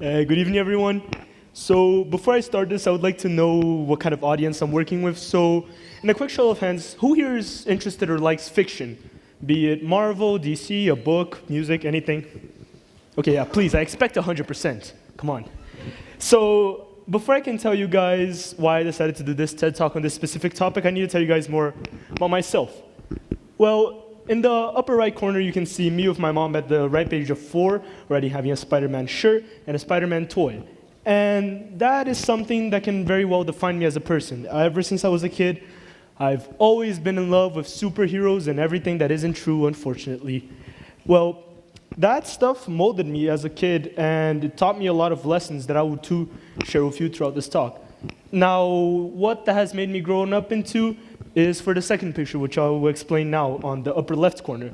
Good evening, everyone. So before I start this, I would like to know what kind of audience I'm working with. So in a quick show of hands, who here is interested or likes fiction? Be it Marvel, DC, a book, music, anything? Okay, yeah, please, I expect 100%. Come on. So before I can tell you guys why I decided to do this TED Talk on this specific topic, I need to tell you guys more about myself. Well, in the upper right corner, you can see me with my mom at the ripe age of 4, already having a Spider-Man shirt and a Spider-Man toy. And that is something that can very well define me as a person. Ever since I was a kid, I've always been in love with superheroes and everything that isn't true, unfortunately. Well, that stuff molded me as a kid, and it taught me a lot of lessons that I would too share with you throughout this talk. Now, what that has made me grown up into is for the second picture, which I will explain now on the upper left corner.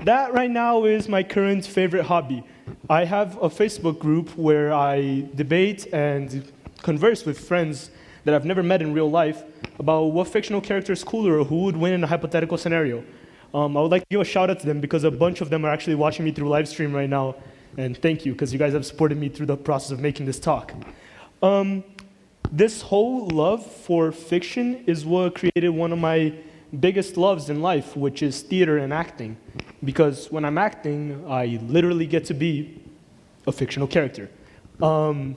That right now is my current favorite hobby. I have a Facebook group where I debate and converse with friends that I've never met in real life about what fictional character is cooler or who would win in a hypothetical scenario. I would like to give a shout out to them because a bunch of them are actually watching me through live stream right now, and thank you because you guys have supported me through the process of making this talk. This whole love for fiction is what created one of my biggest loves in life, which is theater and acting. Because when I'm acting, I literally get to be a fictional character. And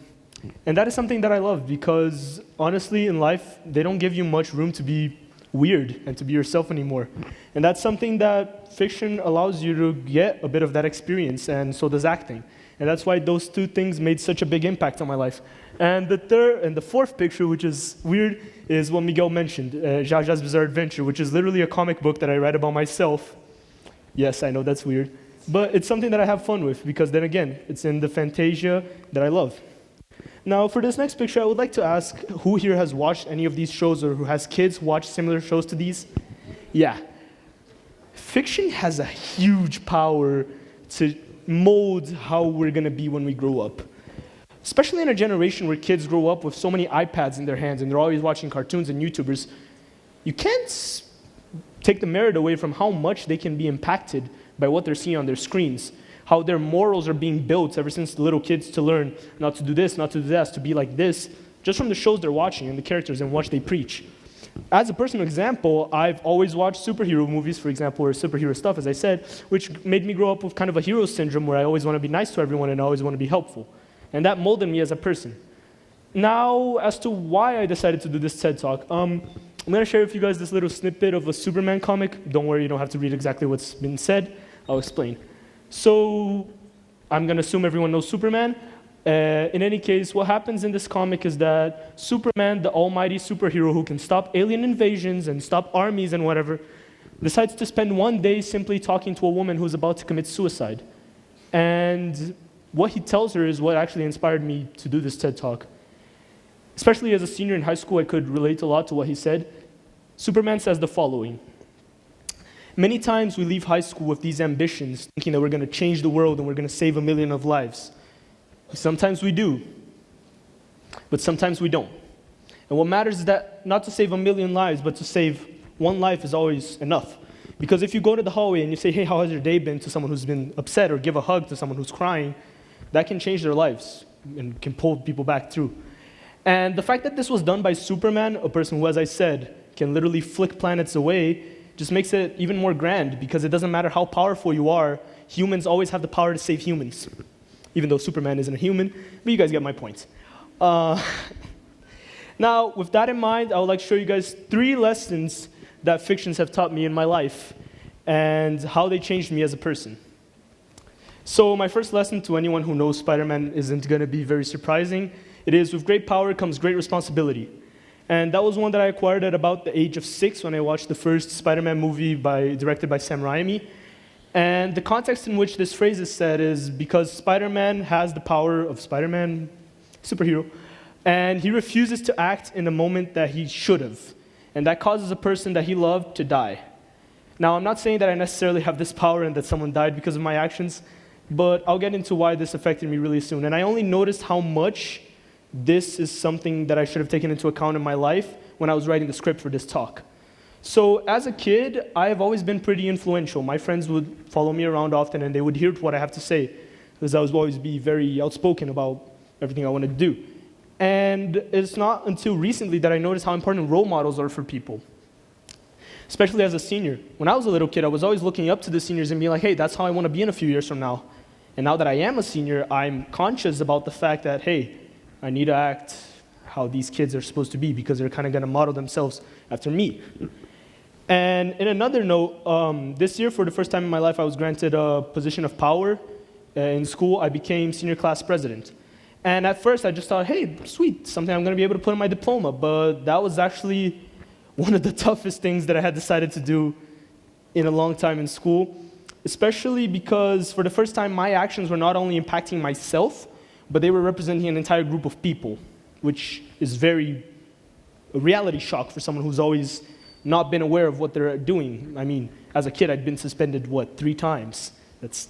that is something that I love because, honestly, in life, they don't give you much room to be weird and to be yourself anymore. And that's something that fiction allows you to get a bit of that experience, and so does acting. And that's why those two things made such a big impact on my life. And the fourth picture, which is weird, is what Miguel mentioned, Jaja's Bizarre Adventure, which is literally a comic book that I read about myself. Yes, I know that's weird. But it's something that I have fun with, because then again, it's in the fantasia that I love. Now, for this next picture, I would like to ask who here has watched any of these shows or who has kids watch similar shows to these? Yeah. Fiction has a huge power to mold how we're going to be when we grow up. Especially in a generation where kids grow up with so many iPads in their hands and they're always watching cartoons and YouTubers, you can't take the merit away from how much they can be impacted by what they're seeing on their screens, how their morals are being built ever since the little kids to learn not to do this, not to do that, to be like this, just from the shows they're watching and the characters and what they preach. As a personal example, I've always watched superhero movies, for example, or superhero stuff, as I said, which made me grow up with kind of a hero syndrome where I always want to be nice to everyone and I always want to be helpful. And that molded me as a person. Now, as to why I decided to do this TED Talk, I'm going to share with you guys this little snippet of a Superman comic. Don't worry, you don't have to read exactly what's been said. I'll explain. So, I'm going to assume everyone knows Superman. In any case, what happens in this comic is that Superman, the almighty superhero who can stop alien invasions and stop armies and whatever, decides to spend one day simply talking to a woman who's about to commit suicide. And what he tells her is what actually inspired me to do this TED Talk. Especially as a senior in high school, I could relate a lot to what he said. Superman says the following: many times we leave high school with these ambitions, thinking that we're going to change the world and we're going to save 1 million of lives. Sometimes we do, but sometimes we don't. And what matters is that not to save 1 million lives, but to save one life is always enough. Because if you go to the hallway and you say, hey, how has your day been, to someone who's been upset, or give a hug to someone who's crying, that can change their lives and can pull people back through. And the fact that this was done by Superman, a person who, as I said, can literally flick planets away, just makes it even more grand, because it doesn't matter how powerful you are, humans always have the power to save humans. Even though Superman isn't a human, but you guys get my point. Now, with that in mind, I would like to show you guys 3 lessons that fictions have taught me in my life, and how they changed me as a person. So my first lesson, to anyone who knows Spider-Man, isn't going to be very surprising. It is, with great power comes great responsibility. And that was one that I acquired at about the age of 6 when I watched the first Spider-Man movie directed by Sam Raimi. And the context in which this phrase is said is because Spider-Man has the power of Spider-Man, superhero, and he refuses to act in the moment that he should have. And that causes a person that he loved to die. Now, I'm not saying that I necessarily have this power and that someone died because of my actions, but I'll get into why this affected me really soon. And I only noticed how much this is something that I should have taken into account in my life when I was writing the script for this talk. So as a kid, I have always been pretty influential. My friends would follow me around often, and they would hear what I have to say, because I would always be very outspoken about everything I wanted to do. And it's not until recently that I noticed how important role models are for people, especially as a senior. When I was a little kid, I was always looking up to the seniors and being like, hey, that's how I want to be in a few years from now. And now that I am a senior, I'm conscious about the fact that, hey, I need to act how these kids are supposed to be because they're kind of going to model themselves after me. And in another note, this year, for the first time in my life, I was granted a position of power. In school, I became senior class president. And at first, I just thought, hey, sweet, something I'm going to be able to put in my diploma. But that was actually one of the toughest things that I had decided to do in a long time in school, especially because for the first time, my actions were not only impacting myself, but they were representing an entire group of people, which is a reality shock for someone who's always not been aware of what they're doing. I mean, as a kid, I'd been suspended, 3 times? That's,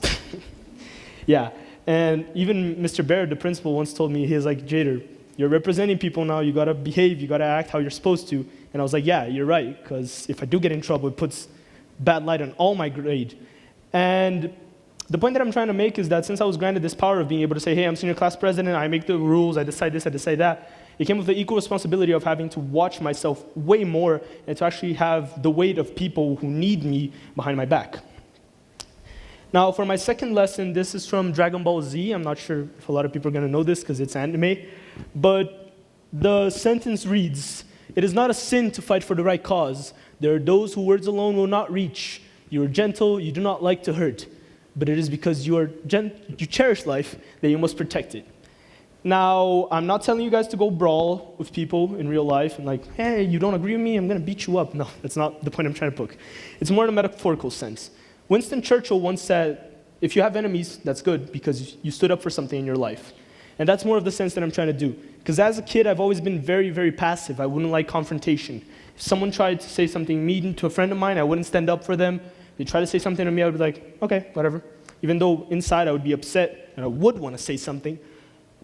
yeah. And even Mr. Baird, the principal, once told me, he was like, Jader, you're representing people now, you gotta behave, you gotta act how you're supposed to. And I was like, yeah, you're right, because if I do get in trouble, it puts bad light on all my grade. And the point that I'm trying to make is that since I was granted this power of being able to say, hey, I'm senior class president, I make the rules, I decide this, I decide that, it came with the equal responsibility of having to watch myself way more and to actually have the weight of people who need me behind my back. Now, for my second lesson, this is from Dragon Ball Z. I'm not sure if a lot of people are going to know this because it's anime, but the sentence reads, "It is not a sin to fight for the right cause. There are those who words alone will not reach. You are gentle, you do not like to hurt, but it is because you cherish life that you must protect it." Now, I'm not telling you guys to go brawl with people in real life and like, hey, you don't agree with me, I'm going to beat you up. No, that's not the point I'm trying to poke. It's more in a metaphorical sense. Winston Churchill once said, if you have enemies, that's good because you stood up for something in your life. And that's more of the sense that I'm trying to do. Because as a kid, I've always been very, very passive. I wouldn't like confrontation. If someone tried to say something mean to a friend of mine, I wouldn't stand up for them. If they tried to say something to me, I would be like, okay, whatever. Even though inside I would be upset and I would want to say something,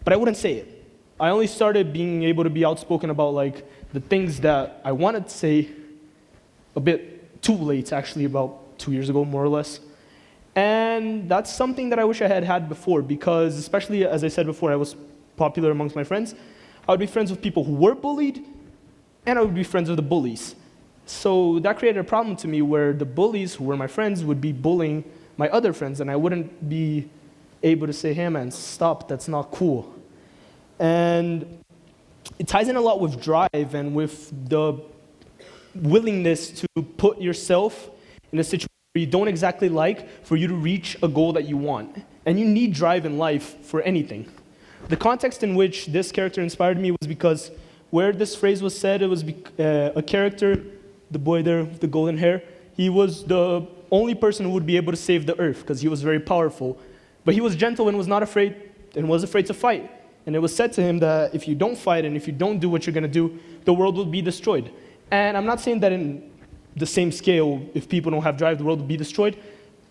but I wouldn't say it. I only started being able to be outspoken about like the things that I wanted to say a bit too late, actually, about 2 years ago, more or less. And that's something that I wish I had had before because, especially as I said before, I was popular amongst my friends. I would be friends with people who were bullied, and I would be friends with the bullies. So that created a problem to me where the bullies, who were my friends, would be bullying my other friends, and I wouldn't be able to say, hey man, stop, that's not cool. And it ties in a lot with drive and with the willingness to put yourself in a situation where you don't exactly like for you to reach a goal that you want. And you need drive in life for anything. The context in which this character inspired me was because where this phrase was said, it was a character, the boy there with the golden hair, he was the only person who would be able to save the earth because he was very powerful. But he was gentle and was not afraid and was afraid to fight. And it was said to him that if you don't fight and if you don't do what you're going to do, the world will be destroyed. And I'm not saying that in the same scale, if people don't have drive, the world will be destroyed.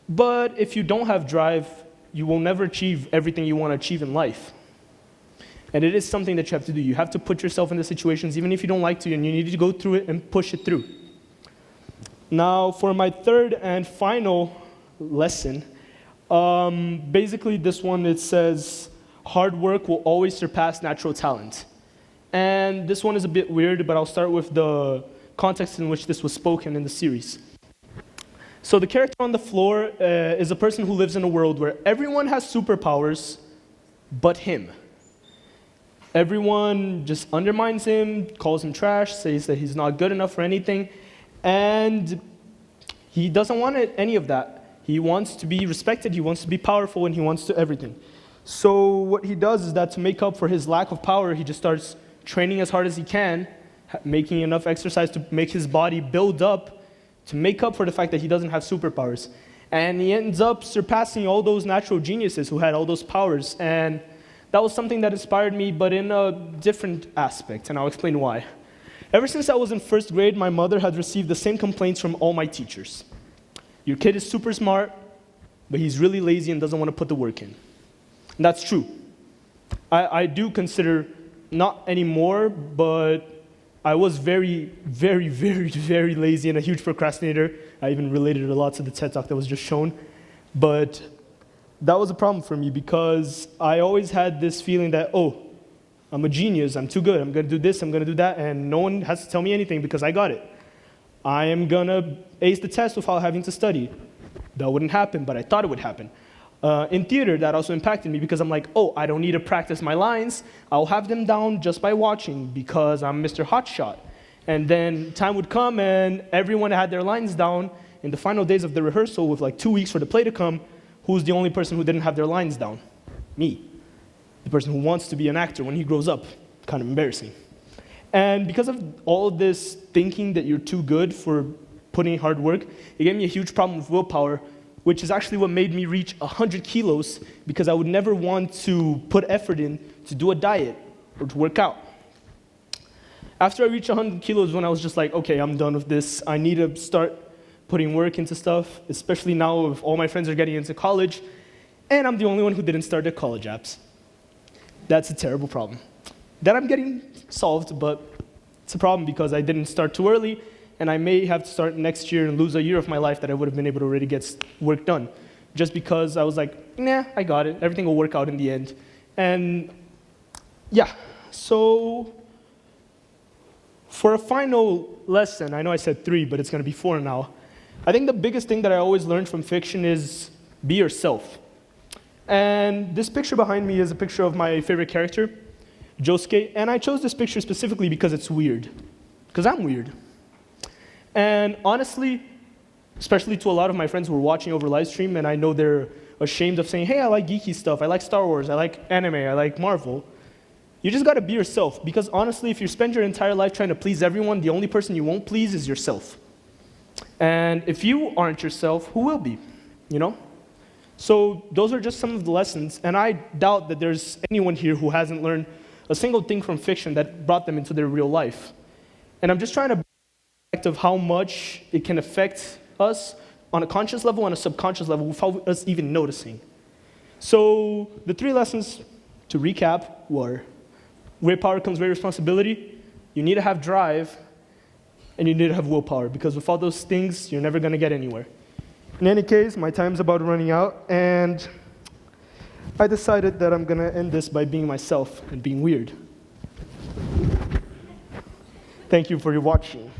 But if you don't have drive, you will never achieve everything you want to achieve in life. And it is something that you have to do. You have to put yourself in the situations, even if you don't like to, and you need to go through it and push it through. Now, for my third and final lesson, basically this one, it says, hard work will always surpass natural talent. And this one is a bit weird, but I'll start with the context in which this was spoken in the series. So the character on the floor is a person who lives in a world where everyone has superpowers but him. Everyone just undermines him, calls him trash, says that he's not good enough for anything, and he doesn't want any of that. He wants to be respected, he wants to be powerful, and he wants to everything. So what he does is that to make up for his lack of power, he just starts training as hard as he can, making enough exercise to make his body build up to make up for the fact that he doesn't have superpowers. And he ends up surpassing all those natural geniuses who had all those powers. And that was something that inspired me, but in a different aspect, and I'll explain why. Ever since I was in first grade, my mother had received the same complaints from all my teachers. Your kid is super smart, but he's really lazy and doesn't want to put the work in. And that's true. I do consider, not anymore, but I was very, very, very, very lazy and a huge procrastinator. I even related it a lot to the TED Talk that was just shown. But that was a problem for me because I always had this feeling that, oh, I'm a genius, I'm too good, I'm gonna do this, I'm gonna do that, and no one has to tell me anything because I got it. I am gonna ace the test without having to study. That wouldn't happen, but I thought it would happen. In theater, that also impacted me because I'm like, oh, I don't need to practice my lines. I'll have them down just by watching because I'm Mr. Hotshot. And then time would come and everyone had their lines down. In the final days of the rehearsal, with like 2 weeks for the play to come, who's the only person who didn't have their lines down? Me. The person who wants to be an actor when he grows up. Kind of embarrassing. And because of all of this thinking that you're too good for putting in hard work, it gave me a huge problem with willpower, which is actually what made me reach 100 kilos, because I would never want to put effort in to do a diet or to work out. After I reached 100 kilos, when I was just like, okay, I'm done with this. I need to start putting work into stuff, especially now if all my friends are getting into college, and I'm the only one who didn't start their college apps. That's a terrible problem. That I'm getting solved, but it's a problem because I didn't start too early, and I may have to start next year and lose a year of my life that I would have been able to already get work done. Just because I was like, nah, I got it. Everything will work out in the end. And yeah, so for a final lesson, I know I said 3, but it's gonna be 4 now. I think the biggest thing that I always learned from fiction is be yourself. And this picture behind me is a picture of my favorite character, Josuke, and I chose this picture specifically because it's weird, because I'm weird. And honestly, especially to a lot of my friends who are watching over live stream, and I know they're ashamed of saying, hey, I like geeky stuff, I like Star Wars, I like anime, I like Marvel. You just gotta be yourself, because honestly, if you spend your entire life trying to please everyone, the only person you won't please is yourself. And if you aren't yourself, who will be, you know? So those are just some of the lessons, and I doubt that there's anyone here who hasn't learned a single thing from fiction that brought them into their real life. And I'm just trying to of how much it can affect us on a conscious level and a subconscious level without us even noticing. So the 3 lessons, to recap, were great power comes great responsibility, you need to have drive, and you need to have willpower, because without those things, you're never gonna get anywhere. In any case, my time's about running out, and I decided that I'm gonna end this by being myself and being weird. Thank you for your watching.